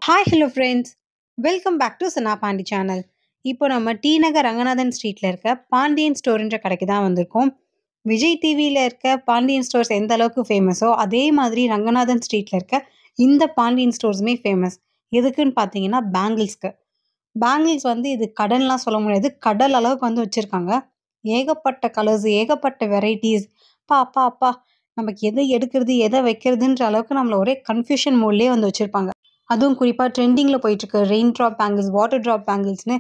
Hi hello friends, welcome back to Sana Pandi channel. இப்போ நம்ம D நகர் ரங்கநாதன் ஸ்ட்ரீட்டில் இருக்க பாண்டியன் ஸ்டோர்ன்ற கடைக்கு தான் வந்திருக்கோம். விஜய் டிவியில் இருக்க பாண்டியன் ஸ்டோர்ஸ் எந்த அளவுக்கு ஃபேமஸோ அதே மாதிரி ரங்கநாதன் ஸ்ட்ரீட்டில் இருக்க இந்த பாண்டியன் ஸ்டோர்ஸுமே ஃபேமஸ். எதுக்குன்னு பார்த்தீங்கன்னா பேங்கிள்ஸ்க்கு. பேங்கிள்ஸ் வந்து இது கடன்லாம் சொல்ல முடியாது, கடல் அளவுக்கு வந்து வச்சுருக்காங்க. ஏகப்பட்ட கலர்ஸ், ஏகப்பட்ட வெரைட்டிஸ். அப்பா அப்பா, நமக்கு எதை எடுக்கிறது எதை வைக்கிறதுன்ற அளவுக்கு நம்மளை ஒரே கன்ஃபியூஷன் மோட்லேயே வந்து வச்சுருப்பாங்க. அதுவும் குறிப்பாக ட்ரெண்டிங்கில் போயிட்டுருக்கு rain drop bangles, water drop பேங்கிள்ஸ்னு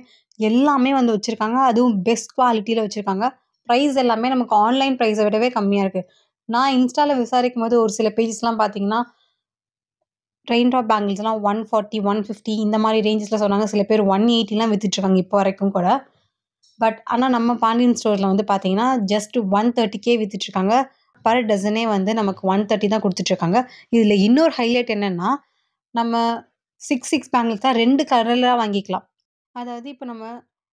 எல்லாமே வந்து வச்சுருக்காங்க. அதுவும் பெஸ்ட் குவாலிட்டியில் வச்சுருக்காங்க. ப்ரைஸ் எல்லாமே நமக்கு ஆன்லைன் ப்ரைஸை விடவே கம்மியாக இருக்குது. நான் இன்ஸ்டாவில் விசாரிக்கும் போது ஒரு சில பேஜஸ்லாம் பார்த்தீங்கன்னா ரெயின் ட்ராப் பேங்கிள்ஸ்லாம் 140, 150 இந்த மாதிரி ரேஞ்சஸில் சொன்னாங்க. சில பேர் 180லாம் விற்றுட்ருக்காங்க இப்போ வரைக்கும் கூட. ஆனால் நம்ம பாண்டியன் ஸ்டோரில் வந்து பார்த்தீங்கன்னா ஜஸ்ட் 130K விற்றுட்ருக்காங்க. பர் டசனே வந்து நமக்கு 130 தான் கொடுத்துட்ருக்காங்க. இதில் இன்னொரு ஹைலைட் என்னென்னா, நம்ம 6 பேங்கிள்ஸ் தான் 2 கலரில் வாங்கிக்கலாம். அதாவது இப்போ நம்ம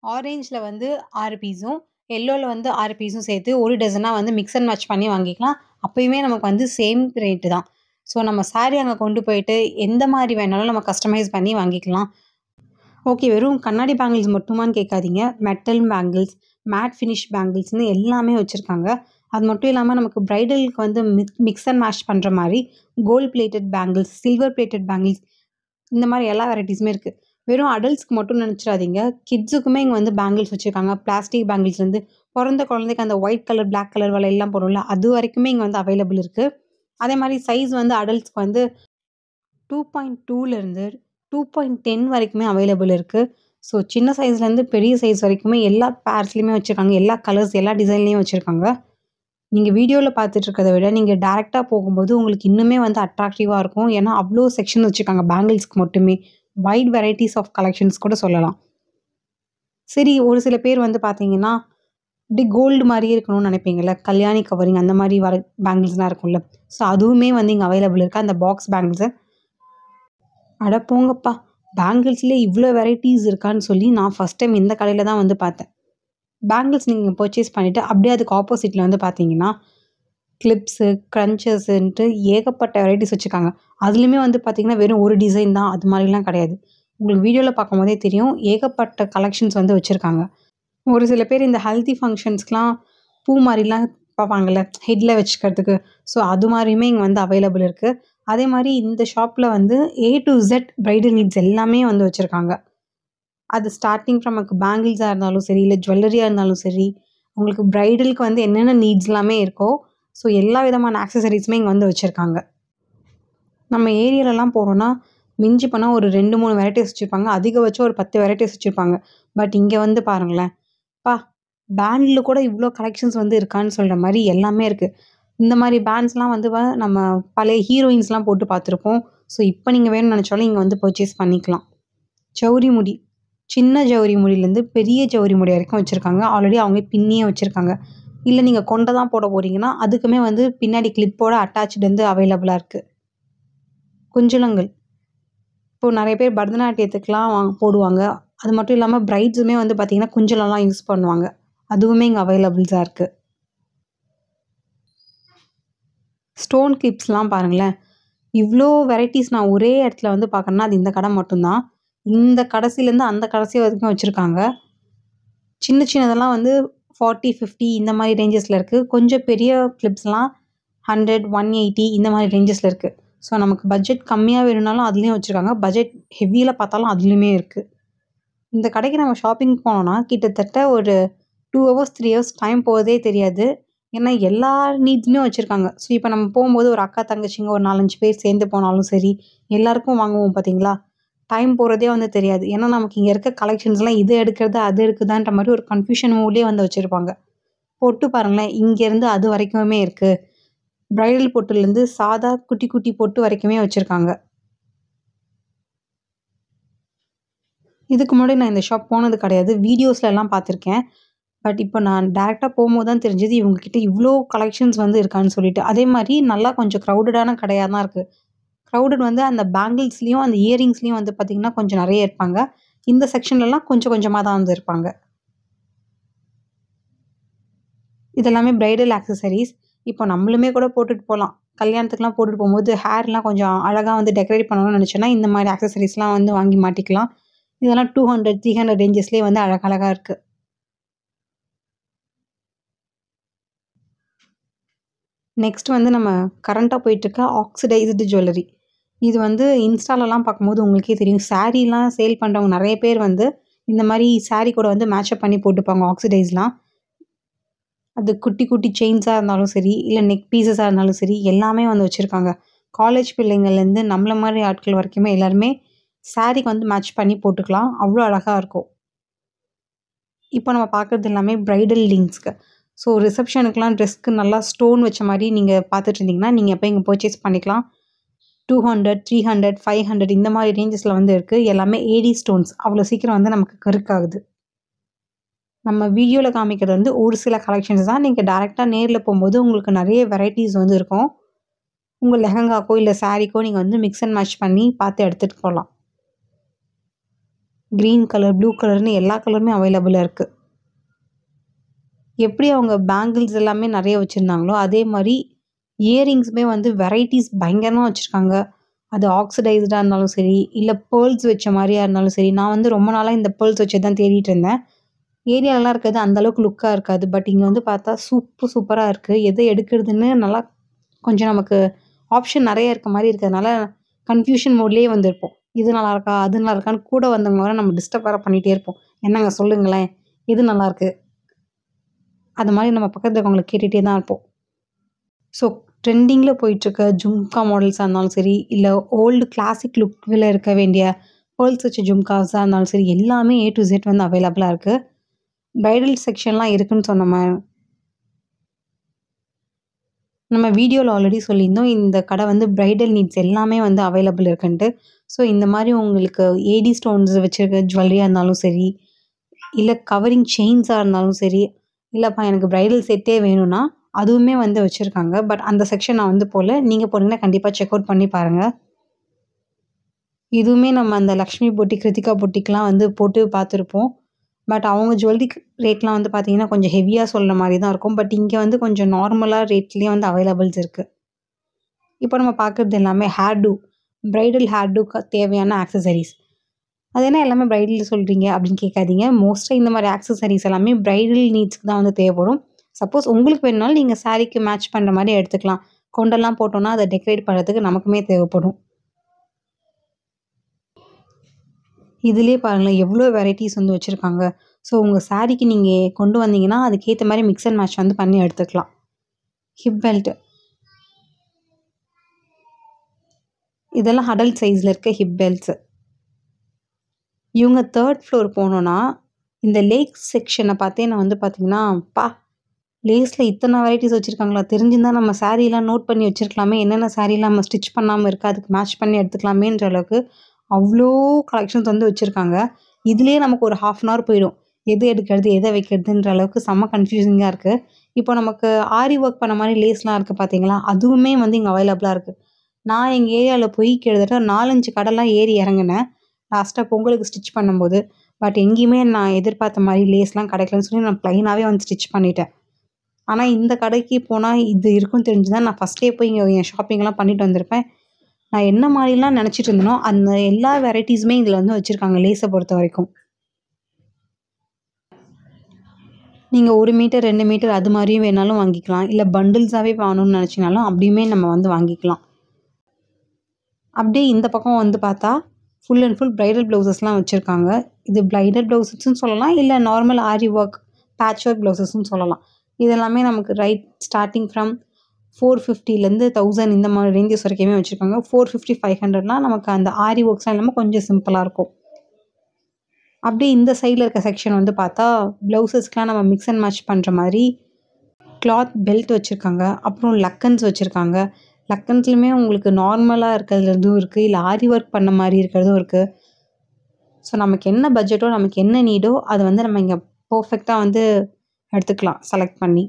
ஆரேஞ்சில் வந்து 6 பீஸும், எல்லோவில் வந்து 6 பீஸும் சேர்த்து ஒரு டசனாக வந்து மிக்ஸ் அண்ட் மேட்ச் பண்ணி வாங்கிக்கலாம். அப்போயுமே நமக்கு வந்து சேம் ரேட்டு தான். ஸோ நம்ம சாரீ அங்கே கொண்டு போயிட்டு எந்த மாதிரி வேணாலும் நம்ம கஸ்டமைஸ் பண்ணி வாங்கிக்கலாம். ஓகே, வெறும் கண்ணாடி பேங்கிள்ஸ் மட்டுமான்னு கேட்காதீங்க. மெட்டல் பேங்கிள்ஸ், மேட் ஃபினிஷ் பேங்கிள்ஸ்னு எல்லாமே வச்சுருக்காங்க. அது மட்டும் இல்லாமல் நமக்கு ப்ரைடலுக்கு வந்து மிக்ஸ் அண்ட் மேட்ச் பண்ணுற மாதிரி gold plated bangles, silver plated bangles, இந்த மாதிரி எல்லா வெரைட்டிஸுமே இருக்குது. வெறும் அடல்ட்ஸ்க்கு மட்டும் நினச்சிடாதீங்க, கிட்ஸுக்குமே இங்கே வந்து பேங்கிள்ஸ் வச்சுருக்காங்க. பிளாஸ்டிக் பேங்கிள்ஸ்லேருந்து பிறந்த குழந்தைக்கு அந்த ஒயிட் கலர், பிளாக் கலர் வலையெல்லாம் போடும்ல, அது வரைக்குமே இங்கே வந்து அவைலபிள் இருக்குது. அதே மாதிரி சைஸ் வந்து அடல்ட்ஸ்க்கு வந்து 2.2லேருந்து 2.10 வரைக்குமே அவைலபிள் இருக்குது. ஸோ சின்ன சைஸ்லேருந்து பெரிய சைஸ் வரைக்குமே எல்லா பேர்ஸ்லையுமே வச்சுருக்காங்க. எல்லா கலர்ஸ், எல்லா டிசைன்லேயும் வச்சுருக்காங்க. நீங்கள் வீடியோவில் பார்த்துட்ருக்கதை விட நீங்கள் டேரெக்டாக போகும்போது உங்களுக்கு இன்னுமே வந்து அட்ராக்டிவாக இருக்கும். ஏன்னா அவ்வளோ செக்ஷன் வச்சுருக்காங்க பேங்கிள்ஸ்க்கு மட்டுமே. வைட் வெரைட்டிஸ் ஆஃப் கலெக்ஷன்ஸ் கூட சொல்லலாம். சரி, ஒரு சில பேர் வந்து பார்த்தீங்கன்னா இப்படி கோல்டு மாதிரியே இருக்கணும்னு நினைப்பீங்கள்ல, கல்யாணி கவரிங் அந்த மாதிரி வர பேங்கிள்ஸ்லாம் இருக்கும்ல, ஸோ அதுவுமே வந்து இங்கே அவைலபிள் இருக்குது. அந்த பாக்ஸ் பேங்கிள்ஸு அட போங்கப்பா, பேங்கிள்ஸ்லேயே இவ்வளோ வெரைட்டிஸ் இருக்கான்னு சொல்லி நான் ஃபஸ்ட் டைம் இந்த கடையில் தான் வந்து பார்த்தேன். பேங்கிள்ஸ் நீங்கள் பர்ச்சேஸ் பண்ணிவிட்டு அப்படியே அதுக்கு ஆப்போசிட்டில் வந்து பார்த்தீங்கன்னா கிளிப்ஸு, க்ரன்ச்சஸ்ன்ட்டு ஏகப்பட்ட வெரைட்டிஸ் வச்சுருக்காங்க. அதுலேயுமே வந்து பார்த்திங்கன்னா வெறும் ஒரு டிசைன் தான், அது மாதிரிலாம் கிடையாது. உங்களுக்கு வீடியோவில் பார்க்கும்போதே தெரியும், ஏகப்பட்ட கலெக்ஷன்ஸ் வந்து வச்சுருக்காங்க. ஒரு சில பேர் இந்த ஹெல்த்தி ஃபங்க்ஷன்ஸ்க்கெலாம் பூ மாதிரிலாம் பார்ப்பாங்கள்ல, ஹெட்டில் வச்சுக்கிறதுக்கு, ஸோ அது மாதிரியுமே இங்கே வந்து அவைலபிள் இருக்குது. அதே மாதிரி இந்த ஷாப்பில் வந்து A to Z bridal needs எல்லாமே வந்து வச்சுருக்காங்க. அது ஸ்டார்டிங் ஃப்ரம் நமக்கு பேங்கிள்ஸாக இருந்தாலும் சரி, இல்லை ஜுவல்லரியாக இருந்தாலும் சரி, உங்களுக்கு ப்ரைடலுக்கு வந்து என்னென்ன நீட்ஸ் எல்லாமே இருக்கோ, ஸோ எல்லா விதமான ஆக்சசரிஸுமே இங்கே வந்து வச்சுருக்காங்க. நம்ம ஏரியாலலாம் போகிறோன்னா மிஞ்சி போனால் ஒரு 2-3 வெரைட்டிஸ் வச்சுருப்பாங்க. அதிகபட்சம் ஒரு 10 வெரைட்டிஸ் வச்சுருப்பாங்க. பட் இங்கே வந்து பாருங்களேன், பேண்டில் கூட இவ்வளோ கலெக்ஷன்ஸ் வந்து இருக்கான்னு சொல்கிற மாதிரி எல்லாமே இருக்குது. இந்த மாதிரி பேண்ட்ஸ்லாம் வந்து நம்ம பழைய ஹீரோயின்ஸ்லாம் போட்டு பார்த்துருப்போம். ஸோ இப்போ நீங்கள் வேணும்னு நினச்சாலும் இங்கே வந்து பர்ச்சேஸ் பண்ணிக்கலாம். ஜவுரி முடி, சின்ன ஜவுரி முடியிலேருந்து பெரிய ஜவுரி முடி வரைக்கும் வச்சுருக்காங்க. ஆல்ரெடி அவங்க பின்னியே வச்சுருக்காங்க. இல்லை நீங்கள் கொண்டை தான் போட போகிறீங்கன்னா அதுக்குமே வந்து பின்னாடி கிளிப்போட அட்டாச்சு வந்து அவைலபிளாக இருக்குது. குஞ்சலங்கள், இப்போது நிறைய பேர் பரதநாட்டியத்துக்கெலாம் போடுவாங்க. அது மட்டும் இல்லாமல் பிரைட்ஸுமே வந்து பார்த்திங்கன்னா குஞ்சலம்லாம் யூஸ் பண்ணுவாங்க. அதுவுமே இங்கே அவைலபிள்ஸாக இருக்குது. ஸ்டோன் கிளிப்ஸ்லாம் பாருங்களேன், இவ்வளோ வெரைட்டிஸ் நான் ஒரே இடத்துல வந்து பார்க்குறேன்னா அது இந்த கடை மட்டும்தான். இந்த கடைசிலேருந்து அந்த கடைசி வரைக்கும் வச்சுருக்காங்க. சின்ன சின்னதெல்லாம் வந்து 40, 50 இந்த மாதிரி ரேஞ்சஸில் இருக்குது. கொஞ்சம் பெரிய கிளிப்ஸ்லாம் 100, 180 இந்த மாதிரி ரேஞ்சஸில் இருக்குது. ஸோ நமக்கு பட்ஜெட் கம்மியாக வேணும்னாலும் அதுலேயும் வச்சுருக்காங்க. பட்ஜெட் ஹெவியில் பார்த்தாலும் அதுலேயுமே இருக்குது. இந்த கடைக்கு நம்ம ஷாப்பிங் போனோன்னா கிட்டத்தட்ட ஒரு 2 hours 3 hours டைம் போகிறதே தெரியாது. ஏன்னா எல்லா நீட்ஸுமே வச்சுருக்காங்க. ஸோ இப்போ நம்ம போகும்போது ஒரு அக்கா தங்கச்சிங்க ஒரு 4-5 பேர் சேர்ந்து போனாலும் சரி, எல்லாருக்கும் வாங்குவோம் பார்த்தீங்களா, டைம் போகிறதே வந்து தெரியாது. ஏன்னா நமக்கு இங்கே இருக்க கலெக்ஷன்ஸ்லாம் இது எடுக்கிறது அது எடுக்குதான்ற மாதிரி ஒரு கன்ஃபியூஷன் மூட்லேயே வந்து வச்சுருப்பாங்க. பொட்டு பாருங்களேன், இங்கேருந்து அது வரைக்குமே இருக்குது. ப்ரைடல் பொட்டுலேருந்து சாதா குட்டி குட்டி பொட்டு வரைக்குமே வச்சுருக்காங்க. இதுக்கு முன்னாடி நான் இந்த ஷாப் போனது கிடையாது, வீடியோஸ்லலாம் பார்த்துருக்கேன். பட் இப்போ நான் டேரெக்டாக போகும்போது தான் தெரிஞ்சது இவங்கக்கிட்ட இவ்வளோ கலெக்ஷன்ஸ் வந்து இருக்கான்னு சொல்லிட்டு. அதே மாதிரி நல்லா கொஞ்சம் க்ரௌடடான கடையாக தான் இருக்குது. க்ரௌடட் வந்து அந்த பேங்கிள்ஸ்லேயும் அந்த இயரிங்ஸ்லேயும் வந்து பார்த்திங்கன்னா கொஞ்சம் நிறைய இருப்பாங்க. இந்த செக்ஷன்லலாம் கொஞ்சம் கொஞ்சமாக தான் வந்து இருப்பாங்க. இதெல்லாமே ப்ரைடல் ஆக்சசரிஸ். இப்போ நம்மளுமே கூட போட்டுட்டு போகலாம். கல்யாணத்துக்குலாம் போட்டுட்டு போகும்போது ஹேர்லாம் கொஞ்சம் அழகா வந்து டெக்கரேட் பண்ணணும்னு நினச்சோன்னா, இந்த மாதிரி ஆக்சஸரீஸ்லாம் வந்து வாங்கி மாட்டிக்கலாம். இதெல்லாம் 200, 300 ரேஞ்சஸ்லேயே வந்து அழகழகா இருக்கு. நெக்ஸ்ட் வந்து நம்ம கரண்ட்டா போயிட்டுருக்க ஆக்சிடைஸ்டு ஜுவல்லரி. இது வந்து இன்ஸ்டாலலாம் பார்க்கும்போது உங்களுக்கே தெரியும். சாரீலாம் சேல் பண்ணுறவங்க நெறைய பேர் வந்து இந்த மாரி சாரீ கூட வந்து மேட்சப் பண்ணி போட்டுப்பாங்க ஆக்சிடைஸ்லாம். அது குட்டி குட்டி செயின்ஸா இருந்தாலும் சரி, இல்ல நெக் பீஸஸா இருந்தாலும் சரி, எல்லாமே வந்து வச்சிருக்காங்க. காலேஜ் பிள்ளைங்கள்லேருந்து நம்மள மாரி ஆட்கள் வரைக்குமே எல்லாருமே சாரீக்கு வந்து மேட்ச் பண்ணி போட்டுக்கலாம். அவ்ளோ அழகா இருக்கும். இப்போ நம்ம பார்க்குறது எல்லாமே பிரைடல் லிங்க்ஸ்க்கு. ஸோ ரிசப்ஷனுக்குலாம் ட்ரெஸ்க்கு நல்லா ஸ்டோன் வச்ச மாரி நீங்க பார்த்துட்டு இருந்தீங்கன்னா, நீங்க போய் இங்க பர்ச்சேஸ் பண்ணிக்கலாம். 200, 300, 500 இந்த மாரி ரேஞ்சஸ்ல வந்து இருக்கு. எல்லாமே ஏடி ஸ்டோன்ஸ். அவ்வளோ சீக்கிரம் வந்து நமக்கு கருக்காகுது. நம்ம வீடியோல காமிக்கிறது வந்து ஒரு சில கலெக்ஷன்ஸ் தான். நீங்க டைரக்ட்டா நேர்ல போம்போது உங்களுக்கு நெறைய வெரைட்டீஸ் வந்து இருக்கும். உங்க லெஹெங்காக்கோ, இல்ல சாரீக்கோ நீங்க வந்து மிக்ஸ் அண்ட் மேட்ச் பண்ணி பார்த்து எடுத்துட்டு போலாம். கிரீன் கலர், ப்ளூ கலர்ன்னு எல்லா கலருமே அவைலபிளா இருக்கு. எப்படி அவங்க பேங்கிள்ஸ் எல்லாமே நெறைய வச்சிருந்தாங்களோ, அதே மாரி இயரிங்ஸுமே வந்து வெரைட்டீஸ் பயங்கரமா வச்சிருக்காங்க. அது ஆக்சிடைஸ்டா இருந்தாலும் சரி, இல்ல பேர்ல்ஸ் வச்ச மாரியா இருந்தாலும் சரி. நான் வந்து ரொம்ப நாளா இந்த பேர்ல்ஸ் வச்சது தான் தேடிட்டு இருந்தேன். ஏரியாலலாம் இருக்கிறது அந்த அளவுக்கு லுக்கா இருக்காது. பட் இங்க வந்து பார்த்தா சூப்பரா இருக்கு. எத எடுக்கிறதுன்னு நல்லா கொஞ்சம் நமக்கு ஆப்ஷன் நெறைய இருக்க மாரி இருக்கிறதுனால, கன்ஃப்யூஷன் மோட்லயே வந்து இருப்போம். இது நல்லாயிருக்கா? அது நல்லாயிருக்கான்னு கூட வந்தவங்க வேற நம்ம டிஸ்டர்ப் வேற பண்ணிட்டே இருப்போம். "என்னங்க சொல்லுங்களேன், எது நல்லாயிருக்கு?" அது மாரி நம்ம பக்கத்துல இருக்கவங்கள கேட்டுட்டே தான் இருப்போம். ஸோ ட்ரெண்டிங்கில போயிட்டுருக்க ஜும்கா மாடல்ஸா இருந்தாலும் சரி, இல்ல ஓல்டு கிளாசிக் லுக்ல இருக்க வேண்டிய பேர்ல்ஸ் வச்ச ஜும்காஸா இருந்தாலும் சரி, எல்லாமே ஏ டூ இசட் வந்து அவைலபிளா இருக்கு. பிரைடல் செக்ஷன்லாம் இருக்குன்னு நம்ம வீடியோல ஆல்ரெடி சொல்லியிருந்தோம். இந்த கடை வந்து பிரைடல் நீட்ஸ் எல்லாமே வந்து அவைலபிள் இருக்குன்ட்டு. ஸோ இந்த மாரி உங்களுக்கு ஏடி ஸ்டோன்ஸ் வச்சிருக்க ஜுவல்லரியா இருந்தாலும் சரி, இல்ல கவரிங் செயின்ஸா இருந்தாலும் சரி, இல்லப்பா எனக்கு பிரைடல் செட்டே வேணும்னா, அதுவுமே வந்து வச்சிருக்காங்க. பட் அந்த செக்ஷன் நான் வந்து போல. நீங்க போனீங்கன்னா கண்டிப்பா செக் அவுட் பண்ணி பாருங்க. இதுவுமே நம்ம அந்த லக்ஷ்மி பொட்டிக், கிருத்திகா பொட்டிக்லாம் வந்து போட்டு பார்த்துருப்போம். பட் அவங்க ஜுவல்லரி ரேட்லாம் வந்து பார்த்தீங்கன்னா, கொஞ்சம் ஹெவியா சொல்ற மாரி தான் இருக்கும். பட் இங்க வந்து கொஞ்சம் நார்மலா ரேட்லயே வந்து அவைலபிள்ஸ் இருக்கு. இப்போ நம்ம பார்க்குறது எல்லாமே ஹேர் டூ. பிரைடல் ஹேர் டூக்கு தேவையான ஆக்சஸரீஸ். அது என்ன எல்லாமே பிரைடல் சொல்றீங்க அப்படின்னு கேட்காதீங்க. மோஸ்ட்டா இந்த மாரி ஆக்சஸரீஸ் எல்லாமே பிரைடல் நீட்ஸ்க்கு தான் வந்து தேவைப்படும். சப்போஸ் உங்களுக்கு வேணும்னாலும் நீங்க சாரீக்கு மேட்ச் பண்ற மாரி எடுத்துக்கலாம். கொண்டெல்லாம் போட்டோம்னா, அத டெக்கரேட் பண்ணுறதுக்கு நமக்குமே தேவைப்படும். இதிலயே பாருங்களேன் எவ்வளோ வெரைட்டீஸ் வந்து வச்சிருக்காங்க. ஸோ உங்க சாரீக்கு நீங்க கொண்டு வந்தீங்கன்னா, அதுக்கேத்த மாரி மிக்ஸ் அண்ட் மேட்ச் வந்து பண்ணி எடுத்துக்கலாம். Hip belt. இதெல்லாம் அடல்ட் சைஸ்ல இருக்க ஹிப் பெல்ட்ஸ். இவங்க 3 ஃப்ளோர் போனோம்னா, இந்த லேஸ் செக்ஷன பார்த்தே நான் வந்து பார்த்தீங்கன்னா, அப்பா! லேஸ்ல இத்தன வெரைட்டீஸ் வச்சிருக்காங்களா? தெரிஞ்சிருந்தா நம்ம சாரீலாம் நோட் பண்ணி வச்சிருக்கலாமே! என்னென்ன சாரீலாம் நம்ம ஸ்டிச் பண்ணாம இருக்கு, அதுக்கு மேட்ச் பண்ணி எடுத்துக்கலாமேன்ற அளவுக்கு அவ்ளோ கலெக்ஷன்ஸ் வந்து வச்சிருக்காங்க. இதுலயே நமக்கு ஒரு 1/2 அன் ஹவர் போயிடும். எது எடுக்கிறது, எத வைக்கிறதுன்ற அளவுக்கு செம்ம கன்ஃப்யூசிங்கா இருக்கு. இப்போ நமக்கு ஆரி ஒர்க் பண்ண மாரி லேஸ்லாம் இருக்கு பார்த்தீங்களா? அதுவுமே வந்து இங்க அவைலபிளா இருக்கு. நான் எங்க ஏரியால போய் கிட்டத்தட்ட 4, 5 கடைலாம் ஏறி இறங்குனேன். லாஸ்ட்டா பொங்கலுக்கு ஸ்டிச் பண்ணும்போது. பட் எங்கேயுமே நான் எதிர்பார்த்த மாரி லேஸ்லாம் கிடைக்கலன்னு சொல்லி நான் பிளைனாவே வந்து ஸ்டிச் பண்ணிட்டேன். ஆனா இந்த கடைக்கு போனா இது இருக்குன்னு தெரிஞ்சுதான் நான் ஃபர்ஸ்ட்டே போய் இங்க என் ஷாப்பிங்லாம் பண்ணிட்டு வந்திருப்பேன். நான் என்ன மாரிலாம் நெனச்சிட்டு இருந்தேனோ, அந்த எல்லா வெரைட்டீஸுமே இதுல வந்து வச்சிருக்காங்க லேஸ பொறுத்தவரைக்கும். நீங்க 1 மீட்டர், 2 மீட்டர் அது மாரியும் வேணாலும் வாங்கிக்கலாம். இல்ல பண்டில்ஸாவே வாங்கணும்னு நெனச்சீங்கனாலும் அப்படியுமே நம்ம வந்து வாங்கிக்கலாம். அப்படியே இந்த பக்கம் வந்து பார்த்தா, ஃபுல் அண்ட் ஃபுல் பிரைடல் ப்ளவுசஸ்லாம் வச்சிருக்காங்க. இது பிரைடல் ப்ளவுஸஸ்ன்னு சொல்லலாம். இல்ல நார்மல் ஆரி ஒர்க், பேட்ச் ஒர்க் ப்ளவுசஸ்ன்னு சொல்லலாம். இது எல்லாமே நமக்கு ஸ்டார்ட்டிங் ஃப்ரம் 450லேருந்து 1000 இந்த மாரி ரேஞ்சஸ் வரைக்குமே வச்சிருக்காங்க. 450, 500லாம் நமக்கு அந்த ஆரி ஒர்க்ஸ்லாம் இல்லாம கொஞ்சம் சிம்பிளா இருக்கும். அப்படியே இந்த சைட்ல இருக்க செக்ஷன் வந்து பார்த்தா, ப்ளவுசஸ்க்குலாம் நம்ம மிக்ஸ் அண்ட் மேட்ச் பண்ற மாரி கிளாத் பெல்ட் வச்சிருக்காங்க. அப்புறம் லக்கன்ஸ் வச்சிருக்காங்க. லக்கன்ஸ்லயுமே உங்களுக்கு நார்மலா இருக்கிறதும் இருக்கு. இல்ல ஆரி ஒர்க் பண்ண மாரி இருக்கிறதும் இருக்கு. ஸோ நமக்கு என்ன பட்ஜெட்டோ, நமக்கு என்ன நீடோ அத வந்து நம்ம இங்க பெர்ஃபெக்ட்டா வந்து எடுத்துக்கலாம் செலக்ட் பண்ணி.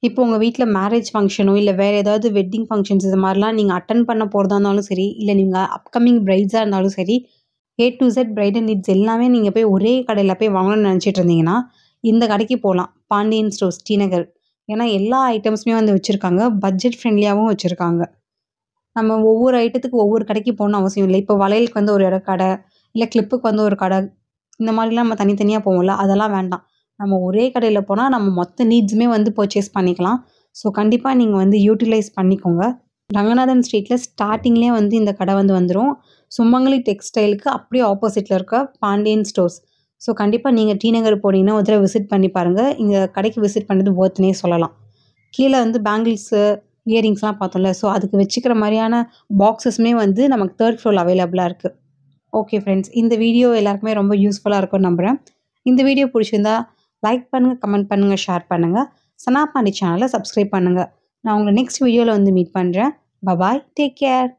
இப்போ உங்க வீட்ல மேரேஜ் ஃபங்ஷனோ, இல்ல வேற ஏதாவது வெட்டிங் ஃபங்ஷன்ஸ் இது மாரிலாம் நீங்க அட்டெண்ட் பண்ண போறதா இருந்தாலும் சரி, இல்ல நீங்க அப்கமிங் பிரைட்ஸா இருந்தாலும் சரி, ஏ டூ இசட் பிரைடல் நீட்ஸ் எல்லாமே நீங்க போய் ஒரே கடையில போய் வாங்கணும்னு நெனச்சிட்டு இருந்தீங்கன்னா, இந்த கடைக்கு போகலாம். பாண்டியன் ஸ்டோர்ஸ் டி நகர். ஏன்னா எல்லா ஐட்டம்ஸுமே வந்து வச்சுருக்காங்க. பட்ஜெட் ஃப்ரெண்ட்லியாவும் வச்சுருக்காங்க. நம்ம ஒவ்வொரு ஐட்டத்துக்கு ஒவ்வொரு கடைக்கு போகணும்னு அவசியம் இல்ல. இப்போ வளையலுக்கு வந்து ஒரு கடை, இல்ல கிளிப்புக்கு வந்து ஒரு கடை, இந்த மாதிரிலாம் நம்ம தனித்தனியா போவோம்ல, அதெல்லாம் வேண்டாம். நம்ம ஒரே கடையில போனா நம்ம மொத்த நீட்ஸுமே வந்து பர்ச்சேஸ் பண்ணிக்கலாம். ஸோ கண்டிப்பா நீங்க வந்து யூட்டிலைஸ் பண்ணிக்கோங்க. ரங்கநாதன் ஸ்ட்ரீட்ல ஸ்டார்ட்டிங்லேயே வந்து இந்த கடை வந்து வந்துரும். சுமங்கலி டெக்ஸ்டைலுக்கு அப்படியே ஆப்போசிட்ல இருக்க பாண்டியன் ஸ்டோர்ஸ். ஸோ கண்டிப்பா நீங்க டி நகர் போனீங்கன்னா ஒரு தடவ விசிட் பண்ணி பாருங்க. இந்த கடைக்கு விசிட் பண்ணது வொர்த்னே சொல்லலாம். கீழ வந்து பேங்கிள்ஸு, இயரிங்ஸ்லாம் பார்த்தோம்ல. ஸோ அதுக்கு வச்சுக்கிற மாரியான பாக்ஸஸுமே வந்து நமக்கு 3rd ஃப்ளோர்ல அவைலபிளா இருக்கு. Okay friends. இந்த வீடியோ எல்லாருக்குமே ரொம்ப யூஸ்ஃபுல்லா இருக்கும்னு நம்புறேன். இந்த வீடியோ புடிச்சிருந்தா லைக் பண்ணுங்க, கமெண்ட் பண்ணுங்க, ஷேர் பண்ணுங்க. சனா பாண்டி சேனல சப்ஸ்கிரைப் பண்ணுங்க. நான் உங்கள நெக்ஸ்ட் வீடியோல வந்து மீட் பண்றேன். பாய். Take care.